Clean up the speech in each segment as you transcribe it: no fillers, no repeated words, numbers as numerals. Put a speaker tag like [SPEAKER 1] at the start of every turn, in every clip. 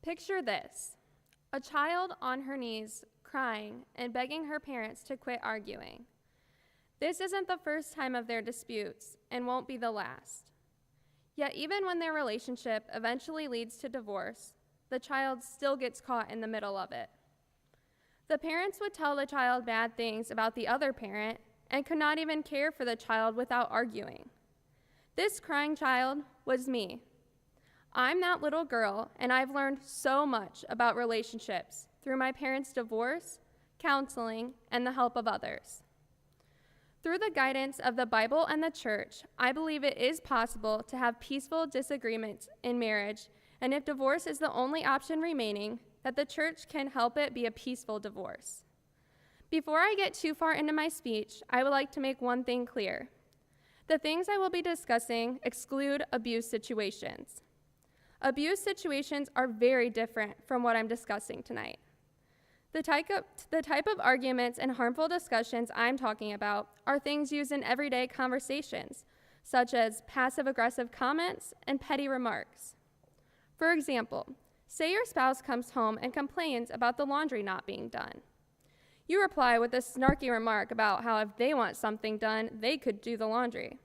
[SPEAKER 1] Picture this: a child on her knees crying and begging her parents to quit arguing. This isn't the first time of their disputes and won't be the last. Yet even when their relationship eventually leads to divorce, the child still gets caught in the middle of it. The parents would tell the child bad things about the other parent and could not even care for the child without arguing. This crying child was me. I'm that little girl, and I've learned so much about relationships through my parents' divorce, counseling, and the help of others. Through the guidance of the Bible and the church, I believe it is possible to have peaceful disagreements in marriage, and if divorce is the only option remaining, that the church can help it be a peaceful divorce. Before I get too far into my speech, I would like to make one thing clear. The things I will be discussing exclude abuse situations. Abuse situations are very different from what I'm discussing tonight. The type of arguments and harmful discussions I'm talking about are things used in everyday conversations, such as passive-aggressive comments and petty remarks. For example, say your spouse comes home and complains about the laundry not being done. You reply with a snarky remark about how if they want something done, they could do the laundry.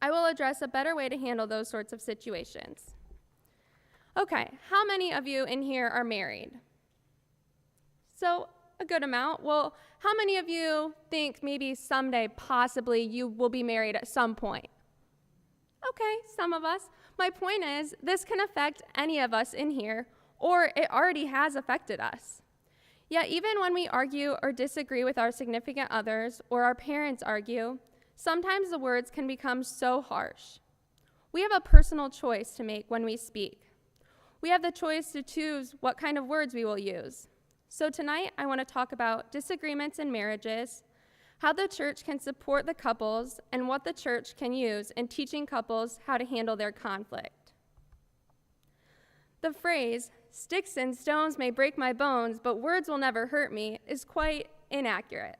[SPEAKER 1] I will address a better way to handle those sorts of situations. Okay, how many of you in here are married? So, a good amount. Well, how many of you think maybe someday, possibly, you will be married at some point? Okay, some of us. My point is, this can affect any of us in here, or it already has affected us. Yet even when we argue or disagree with our significant others, or our parents argue, sometimes the words can become so harsh. We have a personal choice to make when we speak. We have the choice to choose what kind of words we will use. So tonight, I want to talk about disagreements in marriages, how the church can support the couples, and what the church can use in teaching couples how to handle their conflict. The phrase, "Sticks and stones may break my bones, but words will never hurt me," is quite inaccurate.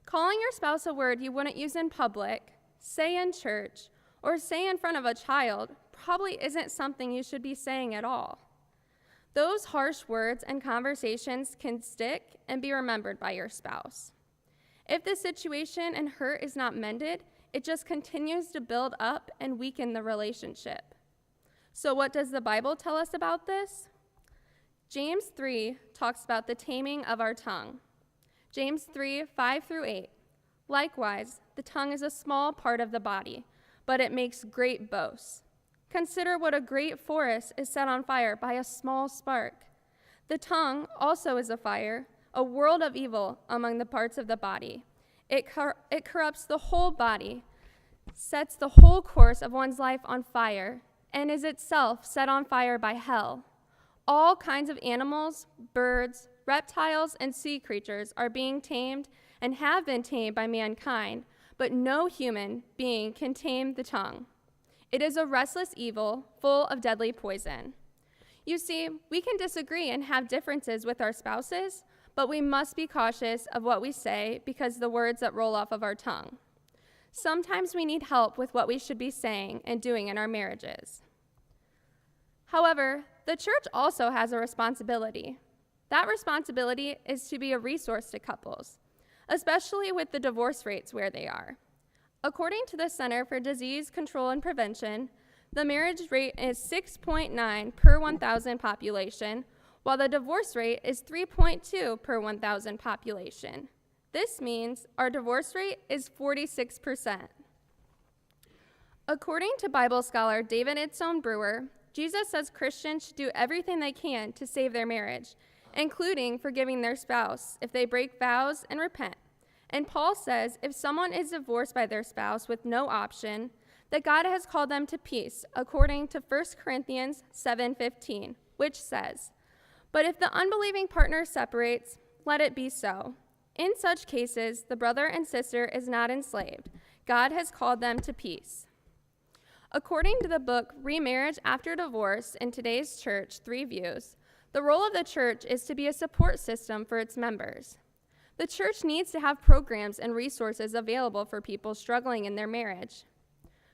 [SPEAKER 1] Calling your spouse a word you wouldn't use in public, say in church, or say in front of a child probably isn't something you should be saying at all. Those harsh words and conversations can stick and be remembered by your spouse. If the situation and hurt is not mended, it just continues to build up and weaken the relationship. So what does the Bible tell us about this? James 3 talks about the taming of our tongue. James 3, 5 through 8. Likewise, the tongue is a small part of the body, but it makes great boasts. Consider what a great forest is set on fire by a small spark. The tongue also is a fire, a world of evil among the parts of the body. It corrupts the whole body, sets the whole course of one's life on fire, and is itself set on fire by hell. All kinds of animals, birds, reptiles, and sea creatures are being tamed and have been tamed by mankind, but no human being can tame the tongue. It is a restless evil, full of deadly poison. You see, we can disagree and have differences with our spouses, but we must be cautious of what we say because the words that roll off of our tongue. Sometimes we need help with what we should be saying and doing in our marriages. However, the church also has a responsibility. That responsibility is to be a resource to couples, especially with the divorce rates where they are. According to the Center for Disease Control and Prevention, the marriage rate is 6.9 per 1,000 population, while the divorce rate is 3.2 per 1,000 population. This means our divorce rate is 46%. According to Bible scholar David Idson Brewer, Jesus says Christians should do everything they can to save their marriage, including forgiving their spouse if they break vows and repent. And Paul says if someone is divorced by their spouse with no option, that God has called them to peace, according to 1 Corinthians 7:15, which says, "But if the unbelieving partner separates, let it be so. In such cases, the brother and sister is not enslaved. God has called them to peace." According to the book Remarriage After Divorce in Today's Church, 3 Views, the role of the church is to be a support system for its members. The church needs to have programs and resources available for people struggling in their marriage.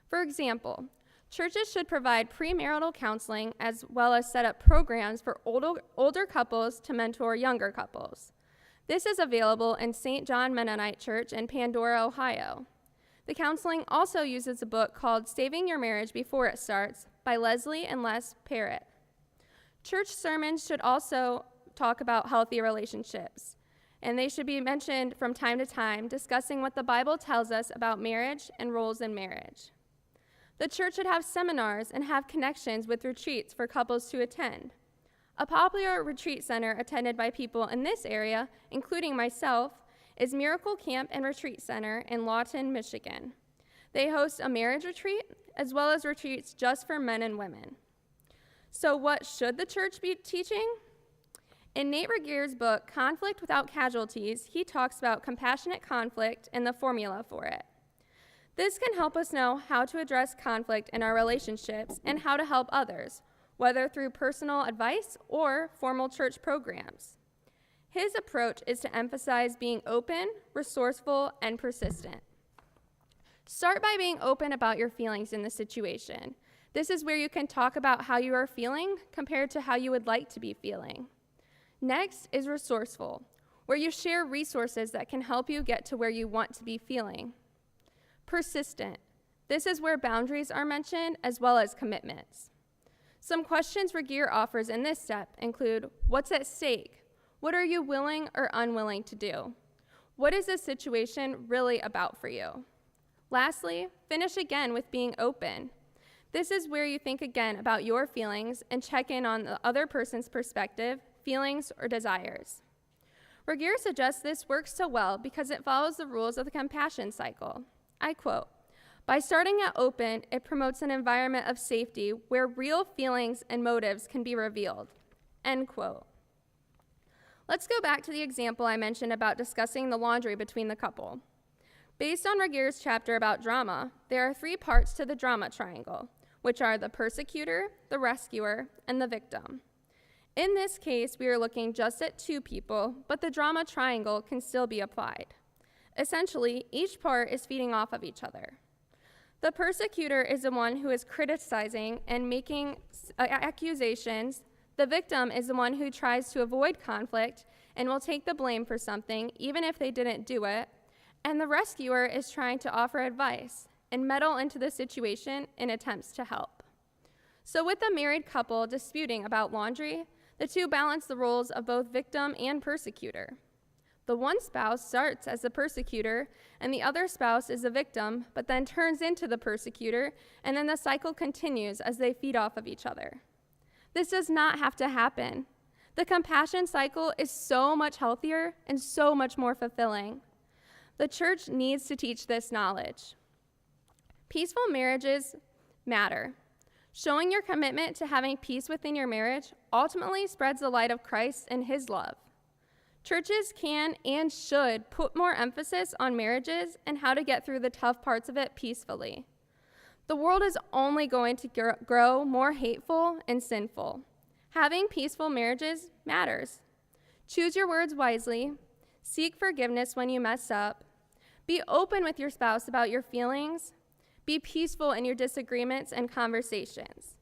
[SPEAKER 1] For example, Churches should provide premarital counseling as well as set up programs for older couples to mentor younger couples. This is available in St. John Mennonite Church in Pandora, Ohio. The counseling also uses a book called Saving Your Marriage Before It Starts by Leslie and Les Parrott. Church sermons should also talk about healthy relationships, and they should be mentioned from time to time, discussing what the Bible tells us about marriage and roles in marriage. The church should have seminars and have connections with retreats for couples to attend. A popular retreat center attended by people in this area, including myself, is Miracle Camp and Retreat Center in Lawton, Michigan. They host a marriage retreat as well as retreats just for men and women. So what should the church be teaching? In Nate Regeer's book, Conflict Without Casualties, he talks about compassionate conflict and the formula for it. This can help us know how to address conflict in our relationships and how to help others, whether through personal advice or formal church programs. His approach is to emphasize being open, resourceful, and persistent. Start by being open about your feelings in the situation. This is where you can talk about how you are feeling compared to how you would like to be feeling. Next is resourceful, where you share resources that can help you get to where you want to be feeling. Persistent. This is where boundaries are mentioned as well as commitments. Some questions Regeer offers in this step include, what's at stake? What are you willing or unwilling to do? What is this situation really about for you? Lastly, finish again with being open. This is where you think again about your feelings and check in on the other person's perspective, feelings, or desires. Regeer suggests this works so well because it follows the rules of the compassion cycle. I quote, "By starting at open, it promotes an environment of safety where real feelings and motives can be revealed." End quote. Let's go back to the example I mentioned about discussing the laundry between the couple. Based on Regeer's chapter about drama, there are 3 parts to the drama triangle, which are the persecutor, the rescuer, and the victim. In this case, we are looking just at 2 people, but the drama triangle can still be applied. Essentially, each part is feeding off of each other. The persecutor is the one who is criticizing and making accusations. The victim is the one who tries to avoid conflict and will take the blame for something, even if they didn't do it. And the rescuer is trying to offer advice and meddle into the situation in attempts to help. So with a married couple disputing about laundry, the 2 balance the roles of both victim and persecutor. The one spouse starts as the persecutor, and the other spouse is the victim, but then turns into the persecutor, and then the cycle continues as they feed off of each other. This does not have to happen. The compassion cycle is so much healthier and so much more fulfilling. The church needs to teach this knowledge. Peaceful marriages matter. Showing your commitment to having peace within your marriage ultimately spreads the light of Christ and his love. Churches can and should put more emphasis on marriages and how to get through the tough parts of it peacefully. The world is only going to grow more hateful and sinful. Having peaceful marriages matters. Choose your words wisely. Seek forgiveness when you mess up. Be open with your spouse about your feelings. Be peaceful in your disagreements and conversations.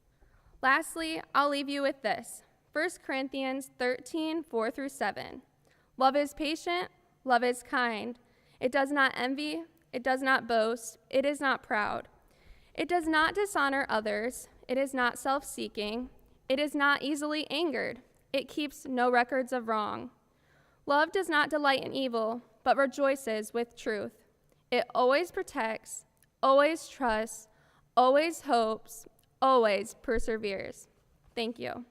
[SPEAKER 1] Lastly, I'll leave you with this. 1 Corinthians 13, 4-7. Love is patient, love is kind. It does not envy, it does not boast, it is not proud. It does not dishonor others, it is not self-seeking, it is not easily angered, it keeps no records of wrong. Love does not delight in evil, but rejoices with truth. It always protects, always trusts, always hopes, always perseveres. Thank you.